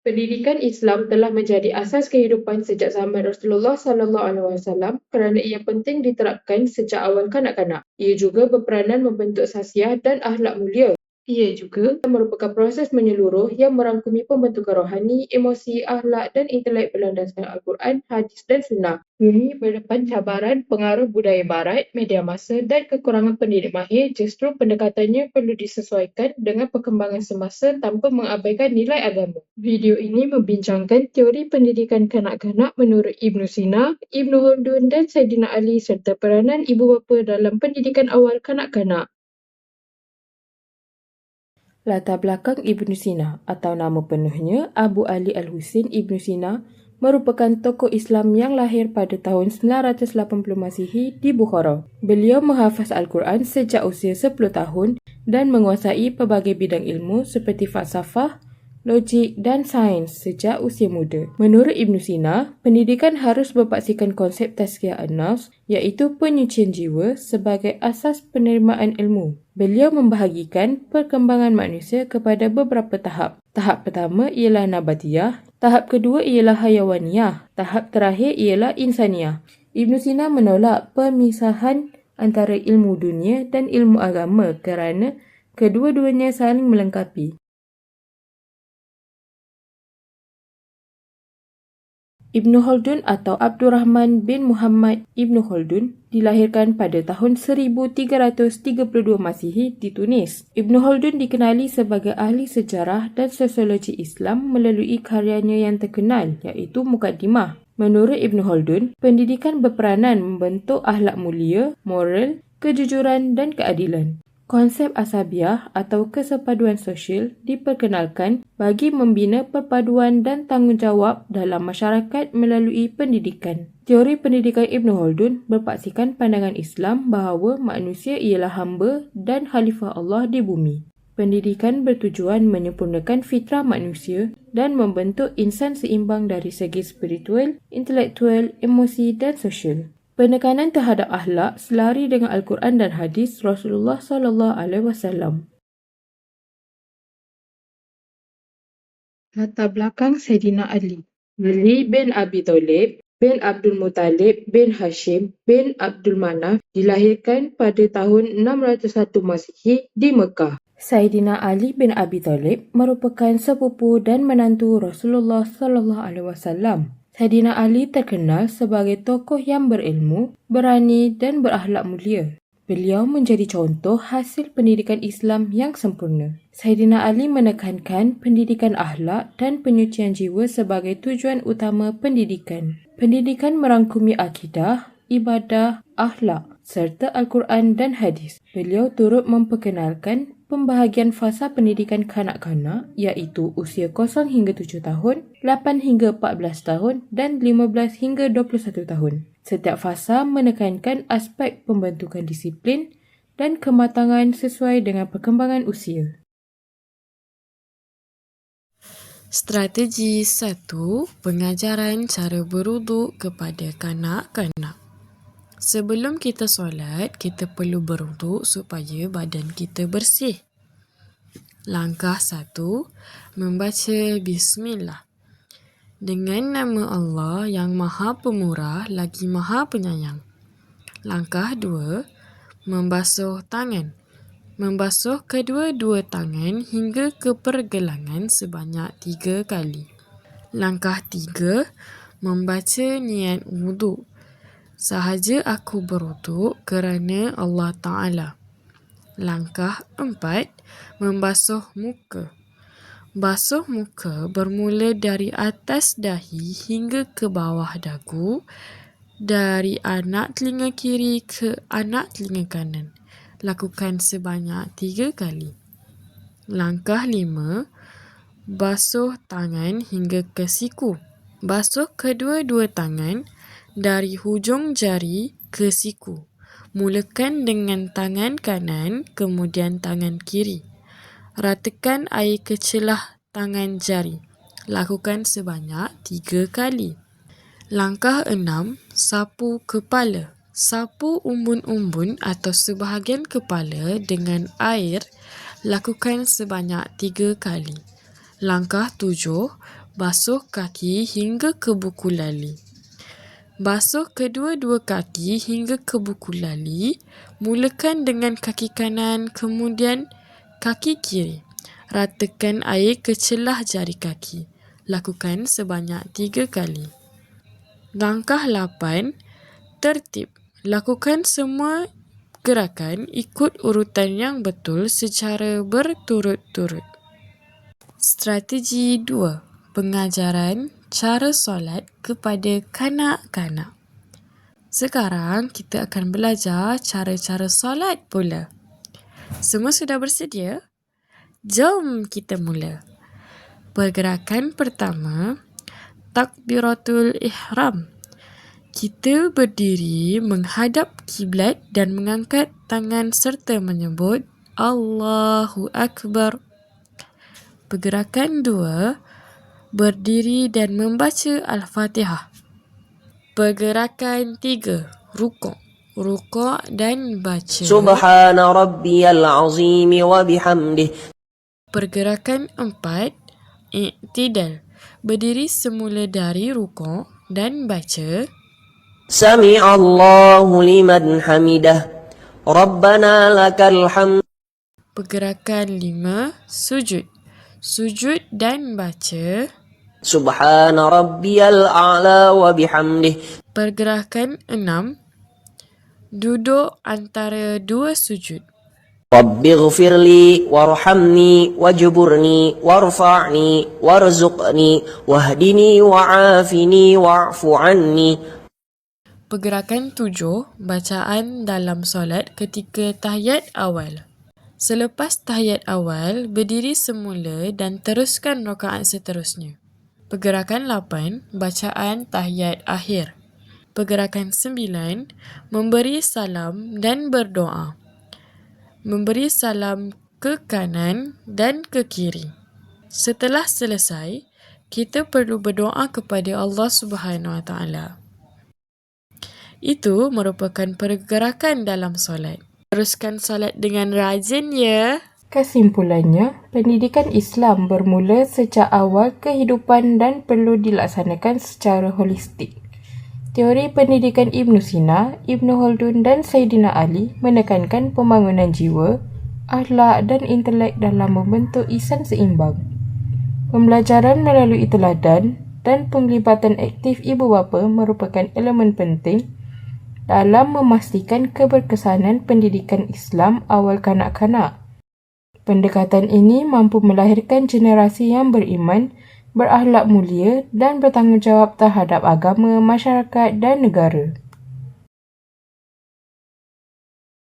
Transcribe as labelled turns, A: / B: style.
A: Pendidikan Islam telah menjadi asas kehidupan sejak zaman Rasulullah SAW kerana ia penting diterapkan sejak awal kanak-kanak. Ia juga berperanan membentuk khasiat dan akhlak mulia. Ia juga merupakan proses menyeluruh yang merangkumi pembentukan rohani, emosi, akhlak dan intelek berlandaskan Al-Quran, Hadis dan Sunnah. Ini berdepan cabaran pengaruh budaya barat, media massa dan kekurangan pendidik mahir, justru pendekatannya perlu disesuaikan dengan perkembangan semasa tanpa mengabaikan nilai agama. Video ini membincangkan teori pendidikan kanak-kanak menurut Ibn Sina, Ibn Khaldun dan Saidina Ali serta peranan ibu bapa dalam pendidikan awal kanak-kanak. Latar belakang Ibn Sina atau nama penuhnya Abu Ali Al-Husin Ibn Sina merupakan tokoh Islam yang lahir pada tahun 980 Masihi di Bukhara. Beliau menghafaz Al-Quran sejak usia 10 tahun dan menguasai pelbagai bidang ilmu seperti falsafah, logik dan sains sejak usia muda. Menurut Ibn Sina, pendidikan harus berpaksikan konsep tazkiyah an-nafs iaitu penyucian jiwa sebagai asas penerimaan ilmu. Beliau membahagikan perkembangan manusia kepada beberapa tahap. Tahap pertama ialah nabatiyah, tahap kedua ialah hayawaniyah, tahap terakhir ialah insaniyah. Ibn Sina menolak pemisahan antara ilmu dunia dan ilmu agama kerana kedua-duanya saling melengkapi. Ibn Khaldun atau Abdurrahman bin Muhammad Ibn Khaldun dilahirkan pada tahun 1332 Masihi di Tunis. Ibn Khaldun dikenali sebagai ahli sejarah dan sosiologi Islam melalui karyanya yang terkenal iaitu Muqaddimah. Menurut Ibn Khaldun, pendidikan berperanan membentuk akhlak mulia, moral, kejujuran dan keadilan. Konsep asabiah atau kesepaduan sosial diperkenalkan bagi membina perpaduan dan tanggungjawab dalam masyarakat melalui pendidikan. Teori pendidikan Ibn Khaldun berpaksikan pandangan Islam bahawa manusia ialah hamba dan khalifah Allah di bumi. Pendidikan bertujuan menyempurnakan fitrah manusia dan membentuk insan seimbang dari segi spiritual, intelektual, emosi dan sosial. Penekanan terhadap akhlak selari dengan Al-Quran dan hadis Rasulullah SAW. Latar belakang Saidina Ali. Ali bin Abi Thalib bin Abdul Muttalib bin Hashim bin Abdul Manaf dilahirkan pada tahun 601 Masihi di Mekah. Saidina Ali bin Abi Thalib merupakan sepupu dan menantu Rasulullah SAW. Saidina Ali terkenal sebagai tokoh yang berilmu, berani dan berakhlak mulia. Beliau menjadi contoh hasil pendidikan Islam yang sempurna. Saidina Ali menekankan pendidikan akhlak dan penyucian jiwa sebagai tujuan utama pendidikan. Pendidikan merangkumi akidah, ibadah, akhlak serta Al-Quran dan hadis. Beliau turut memperkenalkan pembahagian fasa pendidikan kanak-kanak iaitu usia 0 hingga 7 tahun, 8 hingga 14 tahun dan 15 hingga 21 tahun. Setiap fasa menekankan aspek pembentukan disiplin dan kematangan sesuai dengan perkembangan usia.
B: Strategi 1. Pengajaran cara berwuduk kepada kanak-kanak. Sebelum kita solat, kita perlu berwuduk supaya badan kita bersih. Langkah 1. Membaca Bismillah. Dengan nama Allah yang Maha Pemurah lagi Maha Penyayang. Langkah 2. Membasuh tangan. Membasuh kedua-dua tangan hingga ke pergelangan sebanyak 3 kali. Langkah 3. Membaca niat wuduk. Sahaja aku berwuduk kerana Allah Ta'ala. Langkah 4. Membasuh muka. Basuh muka bermula dari atas dahi hingga ke bawah dagu, dari anak telinga kiri ke anak telinga kanan. Lakukan sebanyak 3 kali. Langkah 5. Basuh tangan hingga ke siku. Basuh kedua-dua tangan dari hujung jari ke siku. Mulakan dengan tangan kanan, kemudian tangan kiri. Ratakan air ke celah tangan jari. Lakukan sebanyak 3 kali. Langkah 6. Sapu kepala. Sapu umbun-umbun atau sebahagian kepala dengan air. Lakukan sebanyak 3 kali. Langkah 7. basuh kaki hingga ke buku lali. Basuh kedua-dua kaki hingga ke buku lali. Mulakan dengan kaki kanan, kemudian kaki kiri. Ratakan air ke celah jari kaki. Lakukan sebanyak 3 kali. Langkah 8. Tertib. Lakukan semua gerakan ikut urutan yang betul secara berturut-turut. Strategi 2. Pengajaran cara solat kepada kanak-kanak. Sekarang kita akan belajar cara-cara solat pula. Semua sudah bersedia? Jom kita mula. Pergerakan pertama, takbiratul ihram. Kita berdiri menghadap kiblat dan mengangkat tangan serta menyebut Allahu Akbar. Pergerakan 2, berdiri dan membaca Al-Fatihah. Pergerakan 3, rukuk. Rukuk dan baca
C: Subhana rabbiyal azim wa bihamdih.
B: Pergerakan 4, i'tidal. Berdiri semula dari rukuk dan baca
C: Sami'allahu liman hamidah. Rabbana lakal hamd.
B: Pergerakan 5, sujud. Sujud dan baca
C: Subhana rabbiyal a'la wa bihamdih.
B: Pergerakan 6, duduk antara dua sujud.
C: Rabbighfirli warhamni wajburni warfa'ni warzuqni wahdini wa'afini wa'fu anni.
B: Pergerakan 7, bacaan dalam solat ketika tahiyat awal. Selepas tahiyat awal, berdiri semula dan teruskan rakaat seterusnya. Pergerakan 8, bacaan tahiyat akhir. Pergerakan 9, memberi salam dan berdoa. Memberi salam ke kanan dan ke kiri. Setelah selesai, kita perlu berdoa kepada Allah Subhanahu Wa Taala. Itu merupakan pergerakan dalam solat. Teruskan solat dengan rajin ya.
A: Kesimpulannya, pendidikan Islam bermula sejak awal kehidupan dan perlu dilaksanakan secara holistik. Teori pendidikan Ibn Sina, Ibn Khaldun dan Saidina Ali menekankan pembangunan jiwa, akhlak dan intelek dalam membentuk insan seimbang. Pembelajaran melalui teladan dan penglibatan aktif ibu bapa merupakan elemen penting dalam memastikan keberkesanan pendidikan Islam awal kanak-kanak. Pendekatan ini mampu melahirkan generasi yang beriman, berakhlak mulia dan bertanggungjawab terhadap agama, masyarakat dan negara.